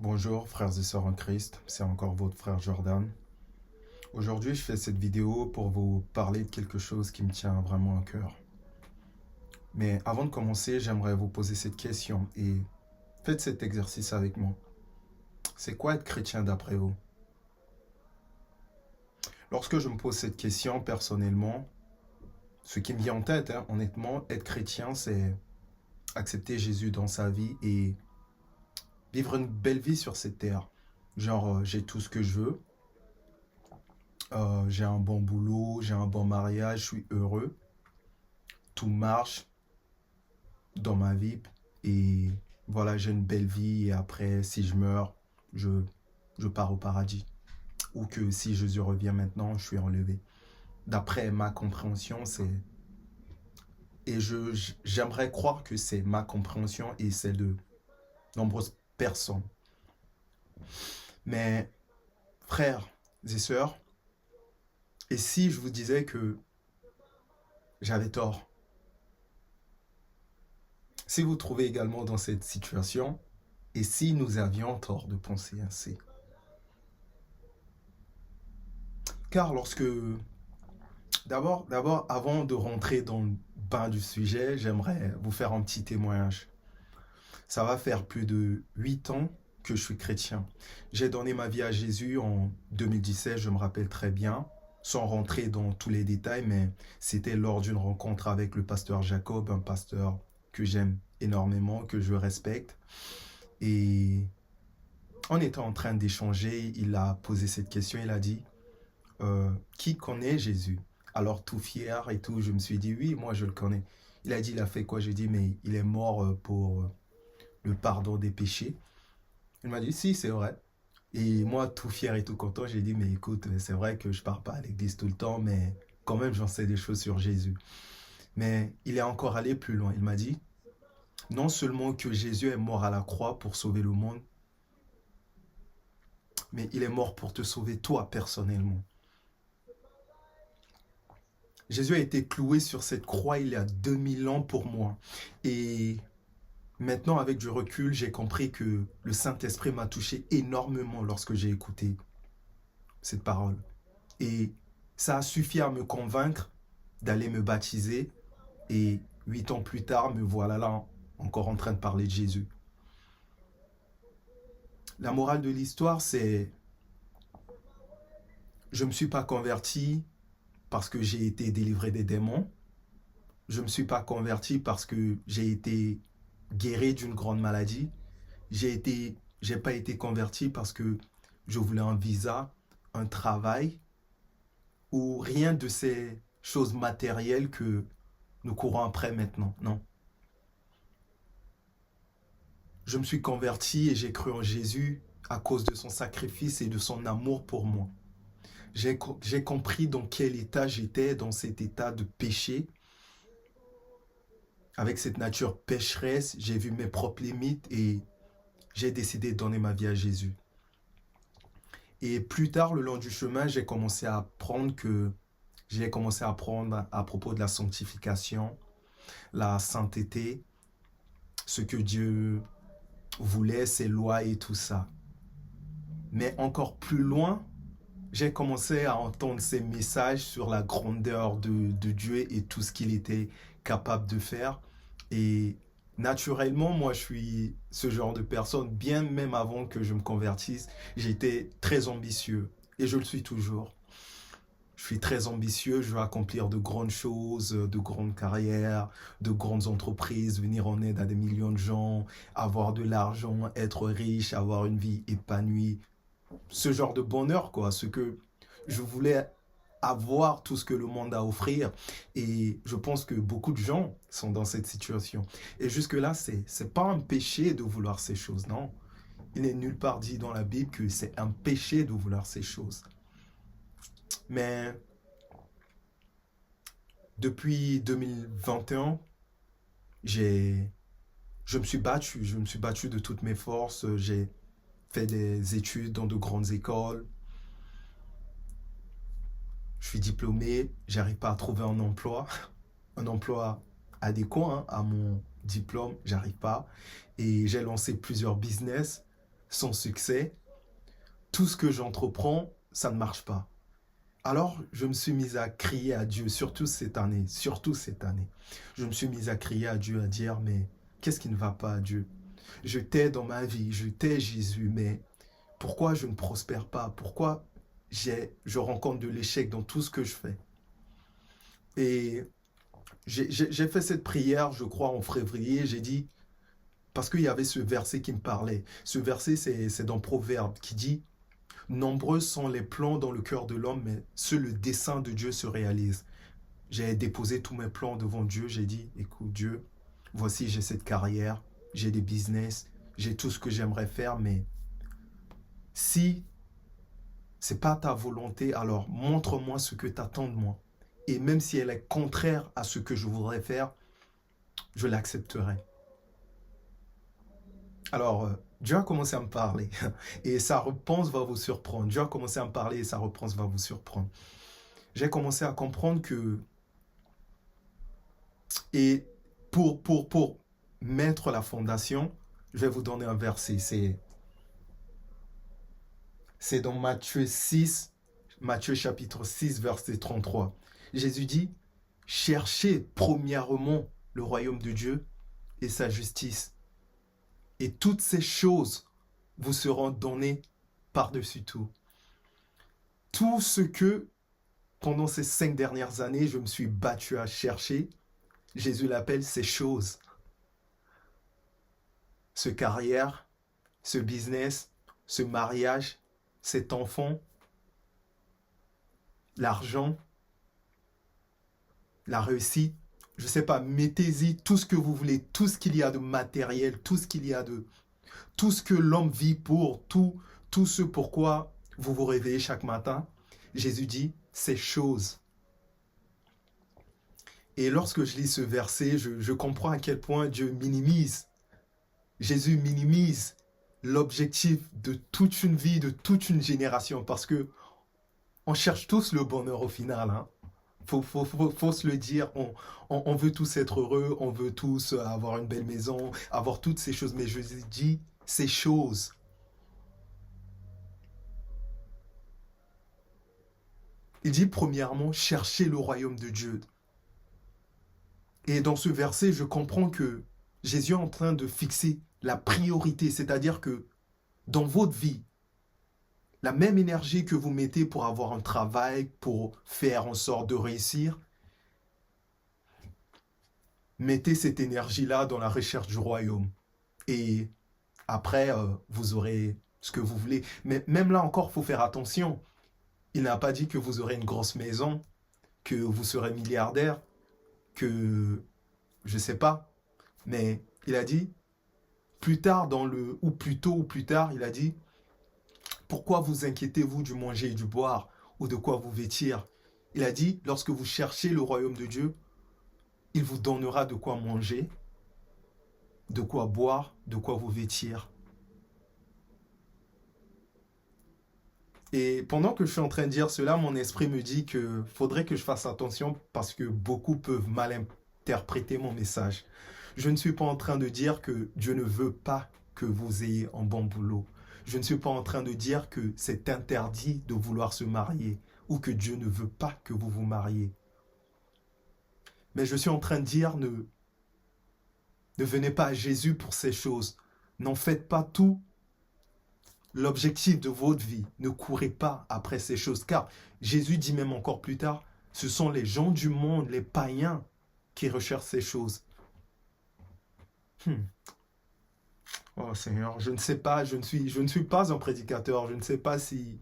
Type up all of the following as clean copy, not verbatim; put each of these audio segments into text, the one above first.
Bonjour frères et sœurs en Christ, c'est encore votre frère Jordan. Aujourd'hui, je fais cette vidéo pour vous parler de quelque chose qui me tient vraiment à cœur. Mais avant de commencer, j'aimerais vous poser cette question et faites cet exercice avec moi. C'est quoi être chrétien d'après vous? Lorsque je me pose cette question personnellement, ce qui me vient en tête, honnêtement, être chrétien, c'est accepter Jésus dans sa vie et vivre une belle vie sur cette terre. Genre, j'ai tout ce que je veux. J'ai un bon boulot, j'ai un bon mariage, je suis heureux. Tout marche dans ma vie et voilà, j'ai une belle vie et après, si je meurs, je, je pars au paradis. Ou que si Jésus revient maintenant, je suis enlevé. D'après ma compréhension, c'est... Et j'aimerais croire que c'est ma compréhension et celle de nombreuses personnes. Mais frères et sœurs, et si je vous disais que j'avais tort? Si vous trouvez également dans cette situation, et si nous avions tort de penser ainsi? Car lorsque... D'abord, avant de rentrer dans le bain du sujet, j'aimerais vous faire un petit témoignage. Ça va faire plus de 8 ans que je suis chrétien. J'ai donné ma vie à Jésus en 2017, je me rappelle très bien, sans rentrer dans tous les détails, mais c'était lors d'une rencontre avec le pasteur Jacob, un pasteur que j'aime énormément, que je respecte. Et on était en train d'échanger, il a posé cette question, il a dit qui connaît Jésus? Alors tout fier et tout, je me suis dit oui, moi je le connais. Il a dit, il a fait quoi? J'ai dit, mais il est mort pour le pardon des péchés. Il m'a dit, si, c'est vrai. Et moi, tout fier et tout content, j'ai dit, mais écoute, c'est vrai que je pars pas à l'église tout le temps, mais quand même, j'en sais des choses sur Jésus. Mais il est encore allé plus loin. Il m'a dit, non seulement que Jésus est mort à la croix pour sauver le monde, mais il est mort pour te sauver toi personnellement. Jésus a été cloué sur cette croix il y a 2000 ans pour moi. Et maintenant, avec du recul, j'ai compris que le Saint-Esprit m'a touché énormément lorsque j'ai écouté cette parole. Et ça a suffi à me convaincre d'aller me baptiser. Et 8 ans plus tard, me voilà là, encore en train de parler de Jésus. La morale de l'histoire, c'est... Je ne me suis pas converti parce que j'ai été délivré des démons. Je ne me suis pas converti parce que j'ai été guéri d'une grande maladie. J'ai pas été converti parce que je voulais un visa, un travail ou rien de ces choses matérielles que nous courons après maintenant. Non. Je me suis converti et j'ai cru en Jésus à cause de son sacrifice et de son amour pour moi. J'ai compris dans quel état j'étais, dans cet état de péché. Avec cette nature pécheresse, j'ai vu mes propres limites et j'ai décidé de donner ma vie à Jésus. Et plus tard, le long du chemin, j'ai commencé à apprendre à propos de la sanctification, la sainteté, ce que Dieu voulait, ses lois et tout ça. Mais encore plus loin, j'ai commencé à entendre ces messages sur la grandeur de Dieu et tout ce qu'il était capable de faire. Et naturellement, moi, je suis ce genre de personne, bien même avant que je me convertisse, j'étais très ambitieux. Et je le suis toujours. Je suis très ambitieux, je veux accomplir de grandes choses, de grandes carrières, de grandes entreprises, venir en aide à des millions de gens, avoir de l'argent, être riche, avoir une vie épanouie. Ce genre de bonheur, quoi. Ce que je voulais avoir, tout ce que le monde a à offrir. Et je pense que beaucoup de gens sont dans cette situation. Et jusque-là, c'est pas un péché de vouloir ces choses, non. Il n'est nulle part dit dans la Bible que c'est un péché de vouloir ces choses. Mais depuis 2021, je me suis battu de toutes mes forces. J'ai fait des études dans de grandes écoles. Je suis diplômé, j'arrive pas à trouver un emploi adéquat à mon diplôme, j'arrive pas. Et j'ai lancé plusieurs business, sans succès. Tout ce que j'entreprends, ça ne marche pas. Alors, je me suis mis à crier à Dieu, surtout cette année. Je me suis mis à crier à Dieu, à dire, mais qu'est-ce qui ne va pas, Dieu? Je t'ai dans ma vie, je t'ai Jésus, mais pourquoi je ne prospère pas? Pourquoi je rencontre de l'échec dans tout ce que je fais? Et j'ai fait cette prière, je crois, en février, j'ai dit, parce qu'il y avait ce verset qui me parlait. Ce verset, c'est dans Proverbe, qui dit, nombreux sont les plans dans le cœur de l'homme, mais seul le dessein de Dieu se réalise. J'ai déposé tous mes plans devant Dieu. J'ai dit, écoute Dieu, voici j'ai cette carrière, j'ai des business, j'ai tout ce que j'aimerais faire, mais si c'est pas ta volonté, alors montre-moi ce que tu attends de moi. Et même si elle est contraire à ce que je voudrais faire, je l'accepterai. Alors, Dieu a commencé à me parler et sa réponse va vous surprendre. Dieu a commencé à me parler et sa réponse va vous surprendre. J'ai commencé à comprendre que, et pour mettre la fondation, je vais vous donner un verset. C'est dans Matthieu chapitre 6, verset 33. Jésus dit, cherchez premièrement le royaume de Dieu et sa justice. Et toutes ces choses vous seront données par-dessus tout. Tout ce que, pendant ces 5 dernières années, je me suis battu à chercher, Jésus l'appelle ces choses. Ce carrière, ce business, ce mariage, cet enfant, l'argent, la réussite, je ne sais pas, mettez-y tout ce que vous voulez, tout ce qu'il y a de matériel, tout ce que l'homme vit pour, tout ce pourquoi vous vous réveillez chaque matin. Jésus dit, ces choses. Et lorsque je lis ce verset, je comprends à quel point Jésus minimise l'objectif de toute une vie, de toute une génération, parce que on cherche tous le bonheur au final, hein. Faut se le dire, on veut tous être heureux, on veut tous avoir une belle maison, avoir toutes ces choses, mais je dis ces choses. Il dit premièrement, cherchez le royaume de Dieu. Et dans ce verset, je comprends que Jésus est en train de fixer la priorité, c'est-à-dire que dans votre vie, la même énergie que vous mettez pour avoir un travail, pour faire en sorte de réussir, mettez cette énergie-là dans la recherche du royaume. Et après, vous aurez ce que vous voulez. Mais même là encore, il faut faire attention. Il n'a pas dit que vous aurez une grosse maison, que vous serez milliardaire, que je ne sais pas. Mais il a dit, plus tard ou plus tôt ou plus tard, il a dit, pourquoi vous inquiétez-vous du manger et du boire ou de quoi vous vêtir? Il a dit, lorsque vous cherchez le royaume de Dieu, il vous donnera de quoi manger, de quoi boire, de quoi vous vêtir. Et pendant que je suis en train de dire cela, mon esprit me dit qu'il faudrait que je fasse attention parce que beaucoup peuvent mal interpréter mon message. Je ne suis pas en train de dire que Dieu ne veut pas que vous ayez un bon boulot. Je ne suis pas en train de dire que c'est interdit de vouloir se marier ou que Dieu ne veut pas que vous vous mariez. Mais je suis en train de dire, ne venez pas à Jésus pour ces choses. N'en faites pas tout l'objectif de votre vie. Ne courez pas après ces choses. Car Jésus dit même encore plus tard, ce sont les gens du monde, les païens, qui recherchent ces choses. Oh Seigneur, je ne sais pas, je ne suis pas un prédicateur. Je ne sais pas si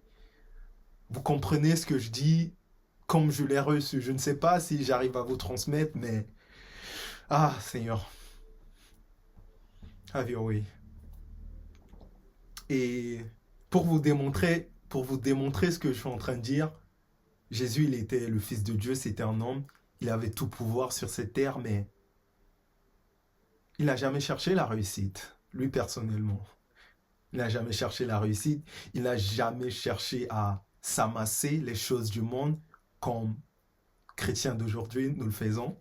vous comprenez ce que je dis comme je l'ai reçu. Je ne sais pas si j'arrive à vous transmettre, mais... Ah Seigneur, have your way. Et pour vous démontrer ce que je suis en train de dire, Jésus, il était le Fils de Dieu, c'était un homme, il avait tout pouvoir sur cette terre, mais il n'a jamais cherché la réussite, lui personnellement. Il n'a jamais cherché la réussite, il n'a jamais cherché à s'amasser les choses du monde comme chrétiens d'aujourd'hui, nous le faisons.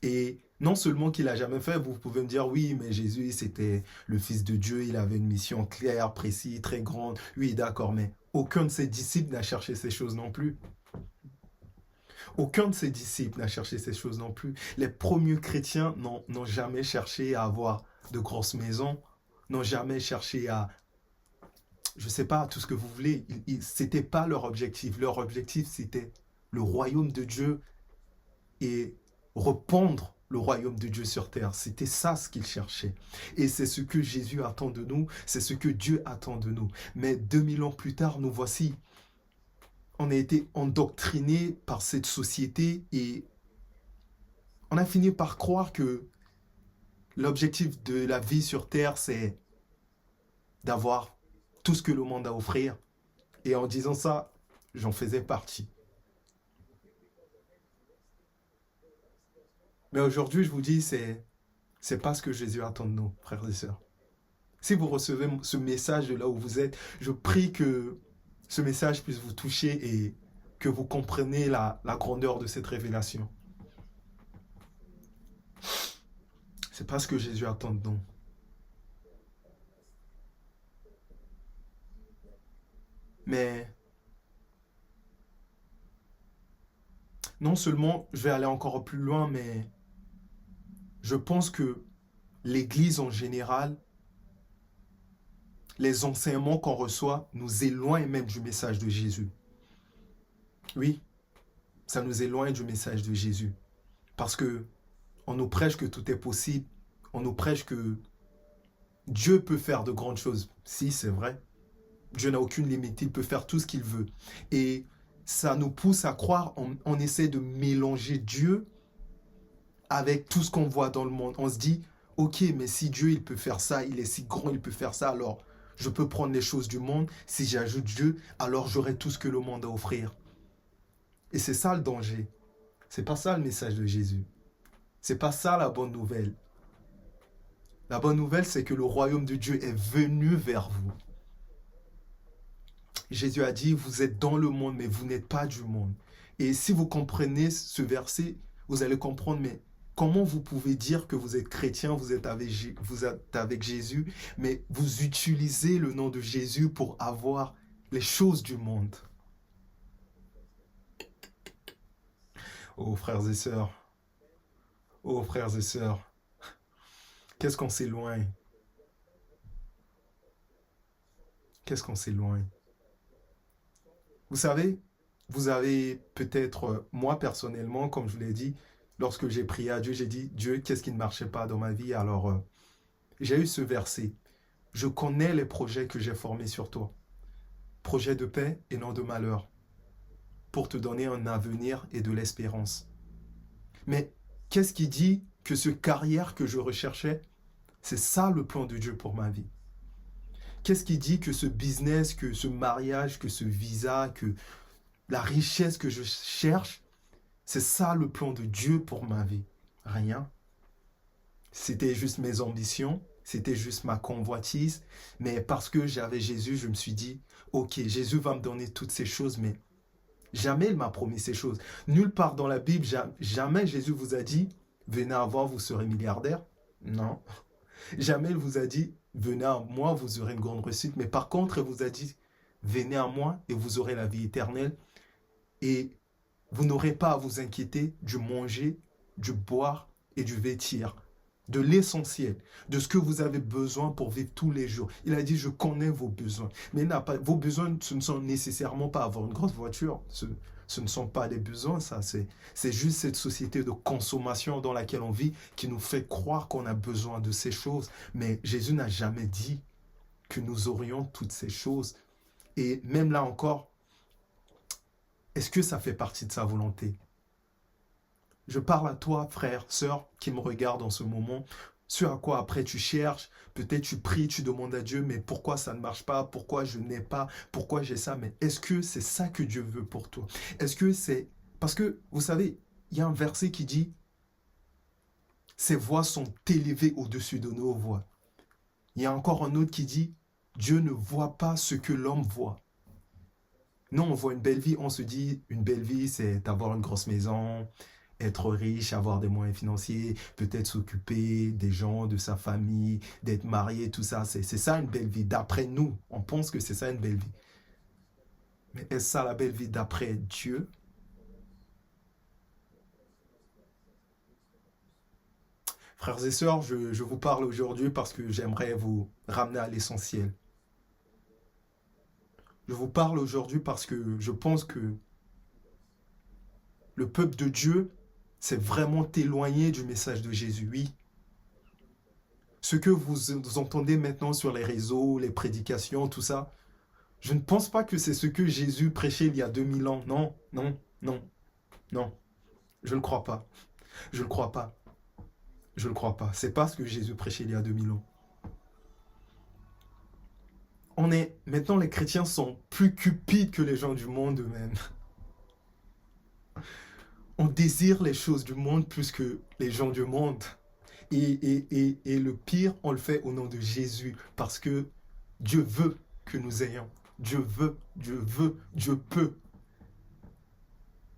Et Non seulement qu'il n'a jamais fait, vous pouvez me dire, oui, mais Jésus, c'était le Fils de Dieu, il avait une mission claire, précise, très grande. Oui, d'accord, mais aucun de ses disciples n'a cherché ces choses non plus. Aucun de ses disciples n'a cherché ces choses non plus. Les premiers chrétiens n'ont jamais cherché à avoir de grosses maisons, n'ont jamais cherché à, je ne sais pas, tout ce que vous voulez. Ce n'était pas leur objectif. Leur objectif, c'était le royaume de Dieu et répandre le royaume de Dieu sur terre. C'était ça ce qu'ils cherchaient. Et c'est ce que Jésus attend de nous, c'est ce que Dieu attend de nous. Mais 2000 ans plus tard, nous voici. On a été endoctrinés par cette société et on a fini par croire que l'objectif de la vie sur terre, c'est d'avoir tout ce que le monde a à offrir. Et en disant ça, j'en faisais partie. Mais aujourd'hui, je vous dis, c'est pas ce que Jésus attend de nous, frères et sœurs. Si vous recevez ce message de là où vous êtes, je prie que ce message puisse vous toucher et que vous compreniez la grandeur de cette révélation. C'est pas ce que Jésus attend de nous. Mais non seulement je vais aller encore plus loin, mais je pense que l'Église en général, les enseignements qu'on reçoit nous éloignent même du message de Jésus. Oui, ça nous éloigne du message de Jésus. Parce que on nous prêche que tout est possible, on nous prêche que Dieu peut faire de grandes choses. Si, c'est vrai. Dieu n'a aucune limite, il peut faire tout ce qu'il veut. Et ça nous pousse à croire, on essaie de mélanger Dieu avec tout ce qu'on voit dans le monde. On se dit, ok, mais si Dieu, il peut faire ça, il est si grand, il peut faire ça, alors je peux prendre les choses du monde. Si j'ajoute Dieu, alors j'aurai tout ce que le monde a à offrir. Et c'est ça le danger. C'est pas ça le message de Jésus. C'est pas ça la bonne nouvelle. La bonne nouvelle, c'est que le royaume de Dieu est venu vers vous. Jésus a dit, vous êtes dans le monde, mais vous n'êtes pas du monde. Et si vous comprenez ce verset, vous allez comprendre, mais comment vous pouvez dire que vous êtes chrétien, vous êtes avec Jésus, mais vous utilisez le nom de Jésus pour avoir les choses du monde. Oh frères et sœurs, oh frères et sœurs, qu'est-ce qu'on s'éloigne? Qu'est-ce qu'on s'éloigne? Vous savez, vous avez peut-être, moi personnellement, comme je vous l'ai dit, lorsque j'ai prié à Dieu, j'ai dit, Dieu, qu'est-ce qui ne marchait pas dans ma vie? Alors, j'ai eu ce verset. Je connais les projets que j'ai formés sur toi. Projets de paix et non de malheur, pour te donner un avenir et de l'espérance. Mais qu'est-ce qui dit que ce carrière que je recherchais, c'est ça le plan de Dieu pour ma vie? Qu'est-ce qui dit que ce business, que ce mariage, que ce visa, que la richesse que je cherche, c'est ça le plan de Dieu pour ma vie? Rien. C'était juste mes ambitions, c'était juste ma convoitise, mais parce que j'avais Jésus, je me suis dit, ok, Jésus va me donner toutes ces choses, mais jamais il m'a promis ces choses. Nulle part dans la Bible, jamais Jésus vous a dit, venez à voir, vous serez milliardaire. Non. Jamais il vous a dit, venez à moi, vous aurez une grande réussite. Mais par contre, il vous a dit, venez à moi et vous aurez la vie éternelle. Et vous n'aurez pas à vous inquiéter du manger, du boire et du vêtir. De l'essentiel, de ce que vous avez besoin pour vivre tous les jours. Il a dit, je connais vos besoins. Mais vos besoins, ce ne sont nécessairement pas avoir une grosse voiture. Ce ne sont pas des besoins, ça. C'est juste cette société de consommation dans laquelle on vit qui nous fait croire qu'on a besoin de ces choses. Mais Jésus n'a jamais dit que nous aurions toutes ces choses. Et même là encore, est-ce que ça fait partie de sa volonté? Je parle à toi, frère, sœur, qui me regarde en ce moment. Ce à quoi après tu cherches, peut-être tu pries, tu demandes à Dieu, mais pourquoi ça ne marche pas? Pourquoi je n'ai pas? Pourquoi j'ai ça? Mais est-ce que c'est ça que Dieu veut pour toi? Est-ce que c'est... Parce que, vous savez, il y a un verset qui dit, ses voix sont élevées au-dessus de nos voix. Il y a encore un autre qui dit, Dieu ne voit pas ce que l'homme voit. Non, on voit une belle vie, on se dit, une belle vie, c'est avoir une grosse maison, être riche, avoir des moyens financiers, peut-être s'occuper des gens, de sa famille, d'être marié, tout ça. C'est ça une belle vie. D'après nous, on pense que c'est ça une belle vie. Mais est-ce ça la belle vie d'après Dieu? Frères et sœurs, je vous parle aujourd'hui parce que j'aimerais vous ramener à l'essentiel. Je vous parle aujourd'hui parce que je pense que le peuple de Dieu s'est vraiment éloigné du message de Jésus. Oui. Ce que vous entendez maintenant sur les réseaux, les prédications, tout ça, je ne pense pas que c'est ce que Jésus prêchait il y a 2000 ans. Non, non, non, non. Je ne le crois pas. Je ne le crois pas. Je ne le crois pas. C'est pas ce que Jésus prêchait il y a 2000 ans. Maintenant, les chrétiens sont plus cupides que les gens du monde eux-mêmes. On désire les choses du monde plus que les gens du monde. Et le pire, on le fait au nom de Jésus. Parce que Dieu veut que nous ayons. Dieu veut, Dieu peut.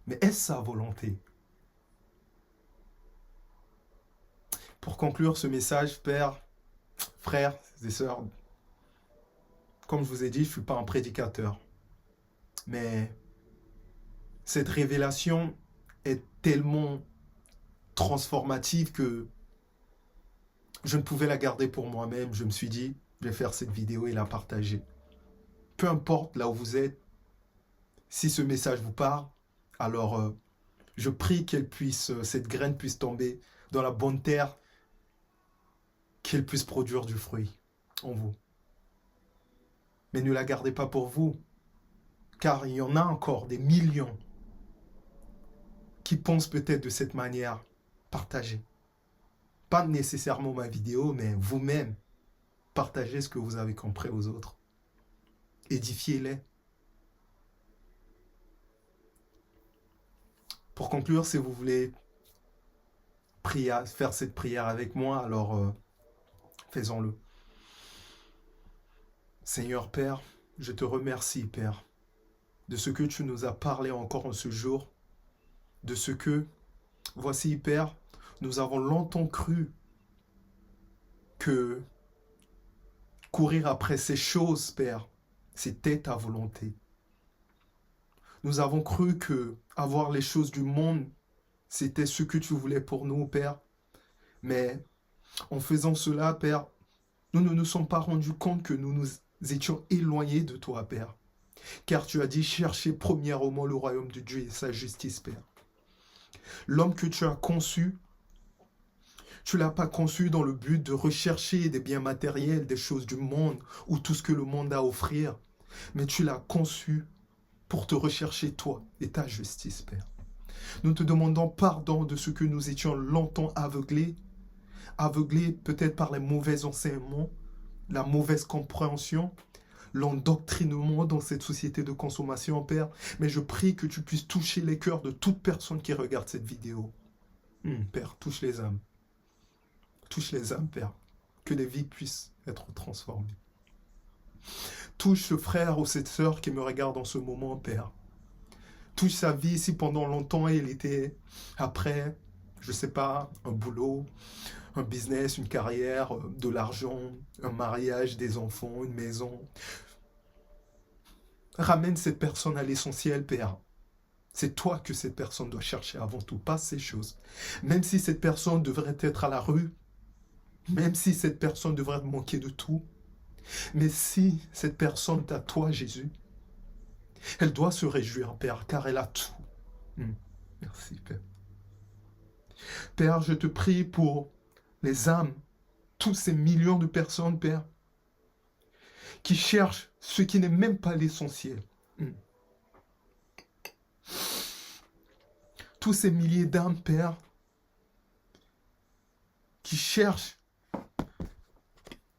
Mais est-ce sa volonté? Pour conclure ce message, Père, frères et sœurs, comme je vous ai dit, je ne suis pas un prédicateur. Mais cette révélation est tellement transformative que je ne pouvais la garder pour moi-même. Je me suis dit, je vais faire cette vidéo et la partager. Peu importe là où vous êtes, si ce message vous parle, alors je prie cette graine puisse tomber dans la bonne terre, qu'elle puisse produire du fruit en vous. Mais ne la gardez pas pour vous, car il y en a encore des millions qui pensent peut-être de cette manière. Partagez. Pas nécessairement ma vidéo, mais vous-même, partagez ce que vous avez compris aux autres. Édifiez-les. Pour conclure, si vous voulez faire cette prière avec moi, alors faisons-le. Seigneur Père, je te remercie, Père, de ce que tu nous as parlé encore en ce jour, de ce que, voici, Père, nous avons longtemps cru que courir après ces choses, Père, c'était ta volonté. Nous avons cru que avoir les choses du monde, c'était ce que tu voulais pour nous, Père. Mais en faisant cela, Père, nous ne nous sommes pas rendus compte que nous nous étions éloignés de toi, Père. Car tu as dit, cherchez premièrement le royaume de Dieu et sa justice, Père. L'homme que tu as conçu, tu ne l'as pas conçu dans le but de rechercher des biens matériels, des choses du monde ou tout ce que le monde a à offrir. Mais tu l'as conçu pour te rechercher toi et ta justice, Père. Nous te demandons pardon de ce que nous étions longtemps aveuglés peut-être par les mauvais enseignements, la mauvaise compréhension, l'endoctrinement dans cette société de consommation, Père. Mais je prie que tu puisses toucher les cœurs de toute personne qui regarde cette vidéo. Père, touche les âmes. Touche les âmes, Père. Que des vies puissent être transformées. Touche ce frère ou cette sœur qui me regarde en ce moment, Père. Touche sa vie si pendant longtemps il était après, je ne sais pas, un boulot, un business, une carrière, de l'argent, un mariage, des enfants, une maison. Ramène cette personne à l'essentiel, Père. C'est toi que cette personne doit chercher avant tout, pas ces choses. Même si cette personne devrait être à la rue, même si cette personne devrait manquer de tout, mais si cette personne est à toi, Jésus, elle doit se réjouir, Père, car elle a tout. Merci, Père. Père, je te prie pour les âmes, tous ces millions de personnes, Père, qui cherchent ce qui n'est même pas l'essentiel. Tous ces milliers d'âmes, Père, qui cherchent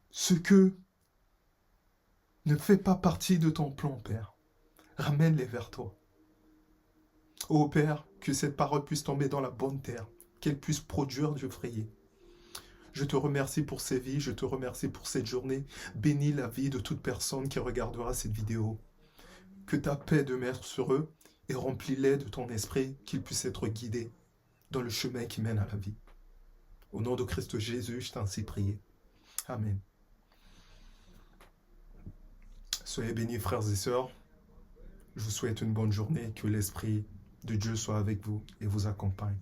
ce que ne fait pas partie de ton plan, Père. Ramène-les vers toi. Ô Père, que cette parole puisse tomber dans la bonne terre, qu'elle puisse produire du fruit. Je te remercie pour ces vies, je te remercie pour cette journée. Bénis la vie de toute personne qui regardera cette vidéo. Que ta paix demeure sur eux et remplis-les de ton esprit, qu'ils puissent être guidés. dans le chemin qui mène à la vie. Au nom de Christ Jésus, je t'en sais prier. Amen. Soyez bénis, frères et sœurs. Je vous souhaite une bonne journée. Que l'Esprit de Dieu soit avec vous et vous accompagne.